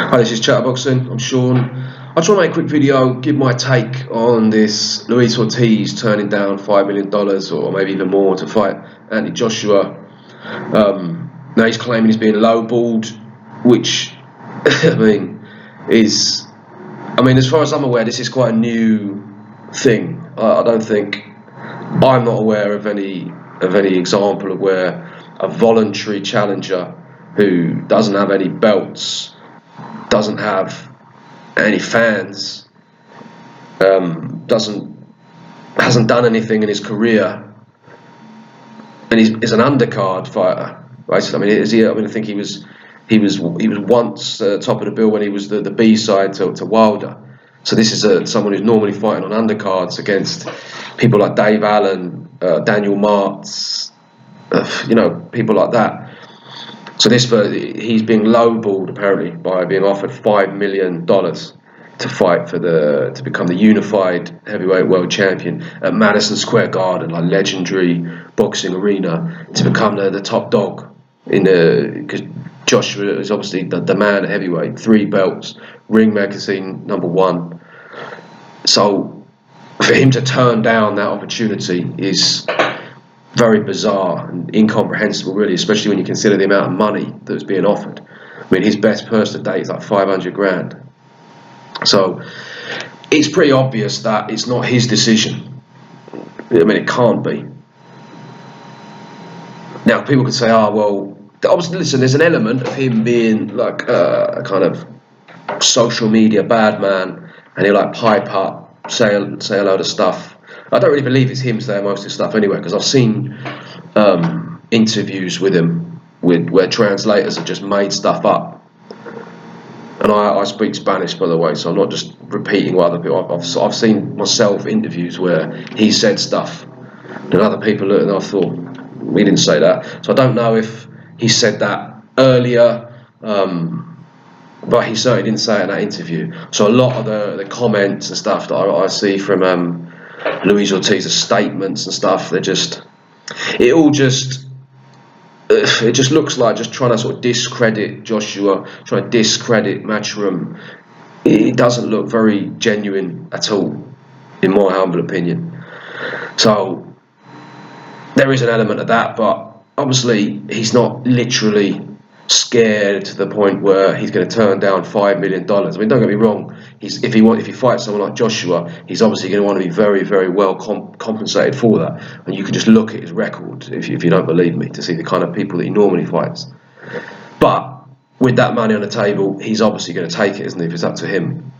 Hi, this is Chatterboxing. I'm Sean. I try to make a quick video, give my take on this Luis Ortiz turning down $5 million or maybe even more to fight Anthony Joshua. Now he's claiming he's being lowballed, which as far as I'm aware, this is quite a new thing. I don't think I'm not aware of any example of where a voluntary challenger who doesn't have any belts, doesn't have any fans, hasn't done anything in his career, and is an undercard fighter, right? I think he was once top of the bill when he was the B side to Wilder. So this is someone who's normally fighting on undercards against people like Dave Allen, Daniel Martz, people like that. So he's being lowballed apparently by being offered $5 million to fight to become the unified heavyweight world champion at Madison Square Garden, like legendary boxing arena, to become the top dog because Joshua is obviously the man at heavyweight, 3 belts, Ring Magazine #1. So for him to turn down that opportunity is very bizarre and incomprehensible, really, especially when you consider the amount of money that was being offered. I mean, his best purse to date is like 500 grand. So it's pretty obvious that it's not his decision. I mean, it can't be. Now, people could say, obviously, listen, there's an element of him being like a kind of social media bad man, and he'll like pipe up, say a load of stuff. I don't really believe it's him saying most of this stuff anyway, because I've seen interviews with him where translators have just made stuff up. And I speak Spanish, by the way, so I'm not just repeating what other people. I've seen myself interviews where he said stuff, and other people look and I thought, we didn't say that. So I don't know if he said that earlier, but he certainly didn't say it in that interview. So a lot of the comments and stuff that I see from Luis Ortiz's statements and stuff, it just looks like just trying to sort of discredit Joshua, trying to discredit Matchroom. It doesn't look very genuine at all, in my humble opinion. So there is an element of that, but obviously he's not literally scared to the point where he's going to turn down $5 million. I mean, don't get me wrong. If he fights someone like Joshua, he's obviously going to want to be very, very well compensated for that. And you can just look at his record, if you don't believe me, to see the kind of people that he normally fights. But with that money on the table, he's obviously going to take it, isn't he? If it's up to him.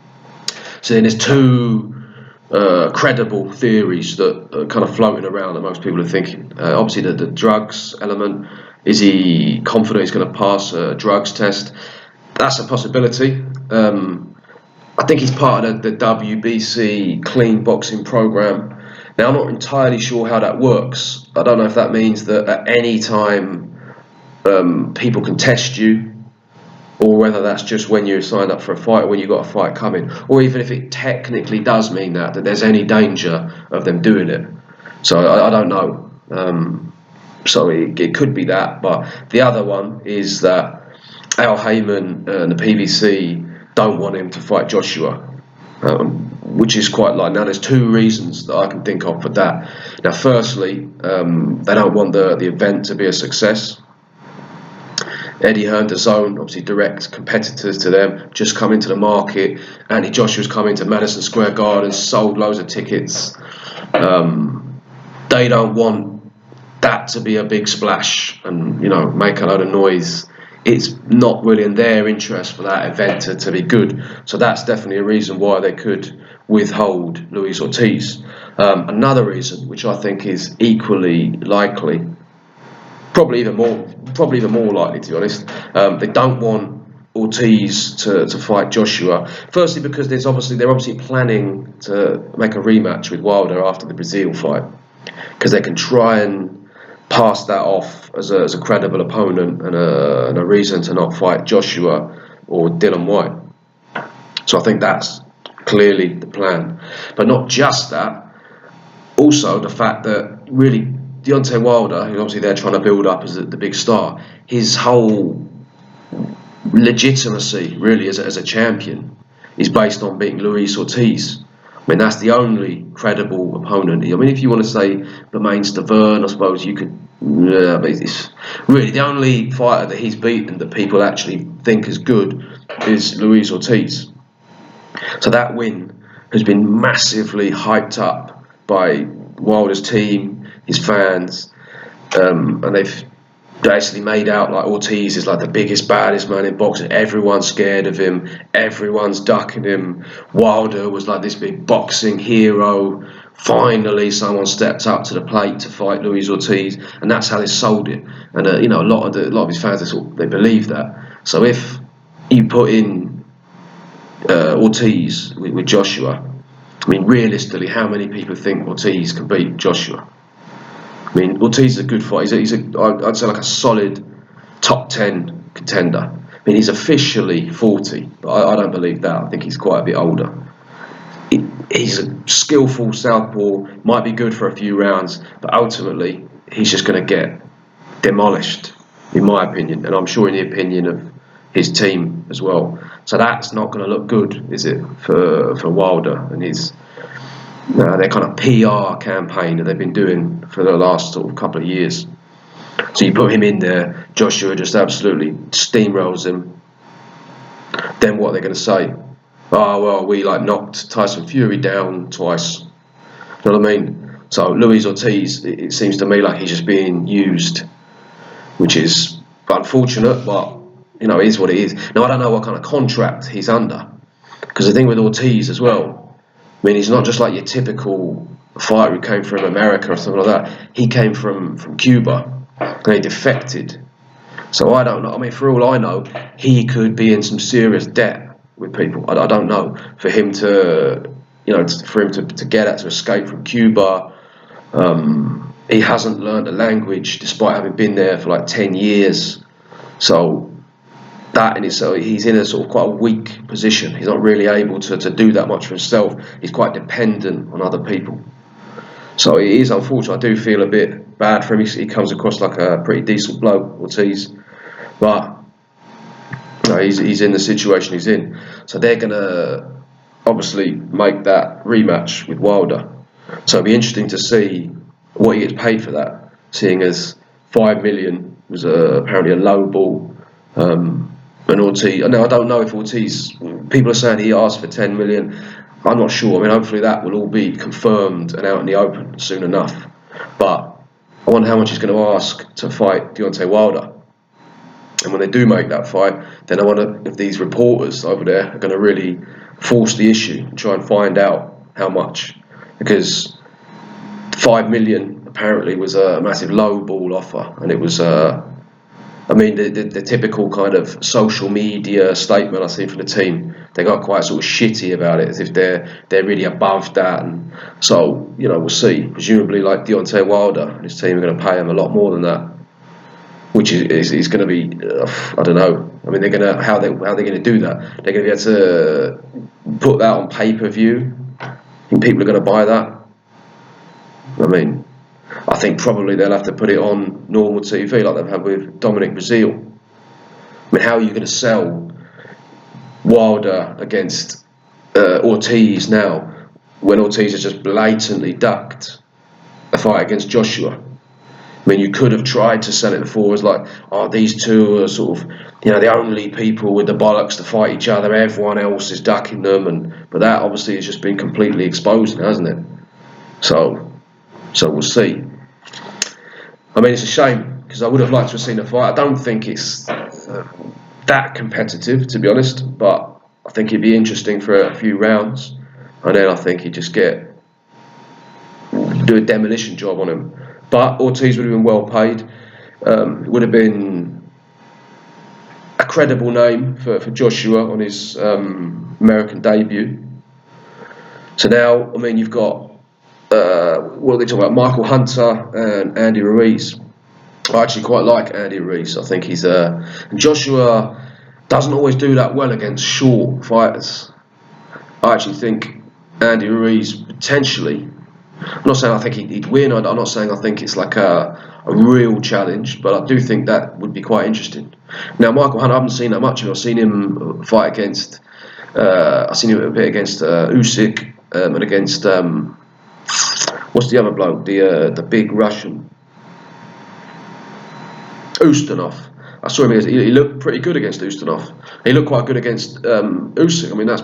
So then there's two credible theories that are kind of floating around that most people are thinking. Obviously, the drugs element. Is he confident he's going to pass a drugs test? That's a possibility. I think he's part of the WBC clean boxing program. Now, I'm not entirely sure how that works. I don't know if that means that at any time people can test you, or whether that's just when you're signed up for a fight, or when you've got a fight coming, or even if it technically does mean that there's any danger of them doing it. So I don't know. So it could be that, but the other one is that Al Heyman and the PBC don't want him to fight Joshua, which is quite likely. Now, there's 2 reasons that I can think of for that. Now, firstly, they don't want the event to be a success. Eddie Hearn, DAZN, obviously direct competitors to them, just come into the market. Anthony Joshua's come into Madison Square Garden, sold loads of tickets. They don't want that to be a big splash and make a load of noise. It's not really in their interest for that event to be good. So that's definitely a reason why they could withhold Luis Ortiz. Another reason, which I think is equally likely, probably even more likely, to be honest, they don't want Ortiz to fight Joshua. Firstly, because they're obviously planning to make a rematch with Wilder after the Brazil fight, because they can try and pass that off as a credible opponent and a reason to not fight Joshua or Dillian Whyte. So I think that's clearly the plan. But not just that, also the fact that really Deontay Wilder, who obviously they're trying to build up as the big star, his whole legitimacy really as a champion is based on beating Luis Ortiz. I mean, that's the only credible opponent. I mean, if you want to say Bermain Stavern, I suppose you could. Yeah, but it's really the only fighter that he's beaten that people actually think is good is Luis Ortiz. So that win has been massively hyped up by Wilder's team, his fans, and they've basically made out like Ortiz is like the biggest, baddest man in boxing. Everyone's scared of him. Everyone's ducking him. Wilder was like this big boxing hero. Finally, someone stepped up to the plate to fight Luis Ortiz, and that's how they sold it. And a lot of his fans they believe that. So if you put in Ortiz with Joshua, I mean, realistically, how many people think Ortiz can beat Joshua? I mean, Ortiz is a good fighter. I'd say like a solid top 10 contender. I mean, he's officially 40, but I don't believe that. I think he's quite a bit older. He's a skillful southpaw, might be good for a few rounds, but ultimately he's just going to get demolished, in my opinion, and I'm sure in the opinion of his team as well. So that's not going to look good, is it, for Wilder and his their kind of PR campaign that they've been doing for the last sort of couple of years. So you put him in there, Joshua just absolutely steamrolls him. Then what are they going to say? Oh, well, we like knocked Tyson Fury down twice. You know what I mean? So Luis Ortiz, it seems to me like he's just being used, which is unfortunate, but it is what it is. Now I don't know what kind of contract he's under, because the thing with Ortiz as well, I mean, he's not just like your typical fighter who came from America or something like that. He came from Cuba and he defected. So I don't know. I mean, for all I know, he could be in some serious debt with people. I don't know. For him to, to get out to escape from Cuba, he hasn't learned the language despite having been there for like 10 years. So that in itself, he's in a sort of quite a weak position. He's not really able to do that much for himself. He's quite dependent on other people. So it is unfortunate. I do feel a bit bad for him. He comes across like a pretty decent bloke, Ortiz, but he's in the situation he's in. So they're gonna obviously make that rematch with Wilder. So it'll be interesting to see what he gets paid for that, seeing as 5 million was apparently a low ball. And Ortiz, now I don't know if Ortiz, people are saying he asked for 10 million. I'm not sure. I mean, hopefully that will all be confirmed and out in the open soon enough. But I wonder how much he's going to ask to fight Deontay Wilder. And when they do make that fight, then I wonder if these reporters over there are going to really force the issue and try and find out how much. Because 5 million apparently was a massive low ball offer, and it was the typical kind of social media statement I've seen from the team, they got quite sort of shitty about it, as if they're really above that. And so, we'll see. Presumably, like Deontay Wilder and his team are going to pay him a lot more than that, which is going to be, I don't know. I mean, how are they going to do that? They're going to be able to put that on pay-per-view. Think people are going to buy that? I mean, I think probably they'll have to put it on normal TV like they've had with Dominic Breazeale. I mean, how are you going to sell Wilder against Ortiz now when Ortiz has just blatantly ducked a fight against Joshua? I mean, you could have tried to sell it before as like, oh, these two are sort of, the only people with the bollocks to fight each other. Everyone else is ducking them, but that obviously has just been completely exposed now, hasn't it? So we'll see. I mean, it's a shame because I would have liked to have seen a fight. I don't think it's that competitive, to be honest, but I think it'd be interesting for a few rounds, and then I think he'd just do a demolition job on him. But Ortiz would have been well paid. It would have been a credible name for Joshua on his American debut. So now, I mean, you've got what are they talking about? Michael Hunter and Andy Ruiz. I actually quite like Andy Ruiz. I think he's Joshua doesn't always do that well against short fighters. I actually think Andy Ruiz potentially. I'm not saying I think he'd win. I'm not saying I think it's like a real challenge, but I do think that would be quite interesting. Now, Michael Hunter, I haven't seen that much of him. I've seen him fight against. I've seen him a bit against Usyk and against what's the other bloke? The big Russian, Ustinov. I saw him against. He looked pretty good against Ustinov. He looked quite good against Usyk. I mean, that's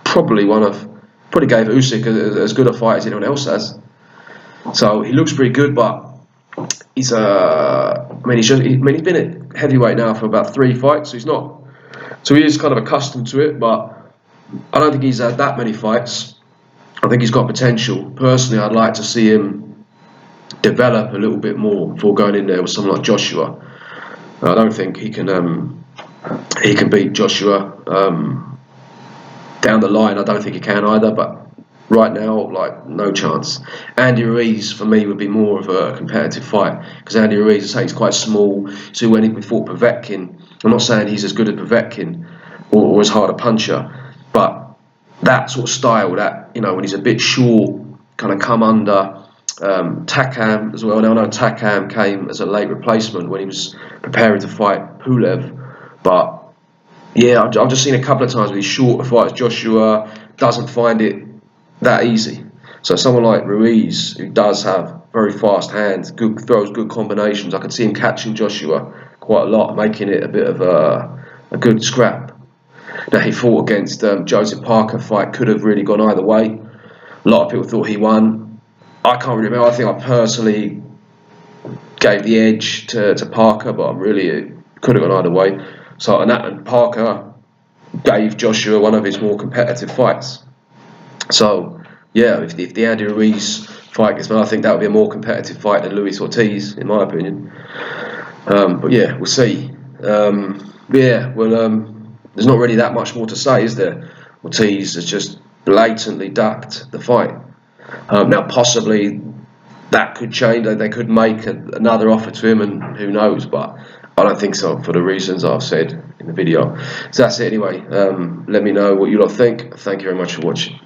probably probably gave Usyk as good a fight as anyone else has. So he looks pretty good, but he's he's been at heavyweight now for about 3 fights, so he's not. So he is kind of accustomed to it, but I don't think he's had that many fights. I think he's got potential. Personally, I'd like to see him develop a little bit more before going in there with someone like Joshua. I don't think he can beat Joshua down the line. I don't think he can either, but right now, like, no chance. Andy Ruiz, for me, would be more of a competitive fight, because Andy Ruiz, I say, he's quite small. So when we fought Povetkin, I'm not saying he's as good as Povetkin or as hard a puncher, but that sort of style, that, you know, when he's a bit short, kind of come under. Takam as well. Now I know Takam came as a late replacement when he was preparing to fight Pulev, but yeah, I've just seen a couple of times with these shorter fights, Joshua doesn't find it that easy. So someone like Ruiz, who does have very fast hands, throws good combinations, I can see him catching Joshua quite a lot, making it a bit of a good scrap. Now, he fought against Joseph Parker. Fight could have really gone either way. A lot of people thought he won. I can't really remember. I think I personally gave the edge to Parker, but it could have gone either way. So, and Parker gave Joshua one of his more competitive fights. So, yeah, if the Andy Ruiz fight gets made, I think that would be a more competitive fight than Luis Ortiz, in my opinion. But yeah, we'll see. There's not really that much more to say, is there? Ortiz has just blatantly ducked the fight. Now, possibly that could change. They could make another offer to him, and who knows, but I don't think so, for the reasons I've said in the video. So that's it anyway. Let me know what you lot think. Thank you very much for watching.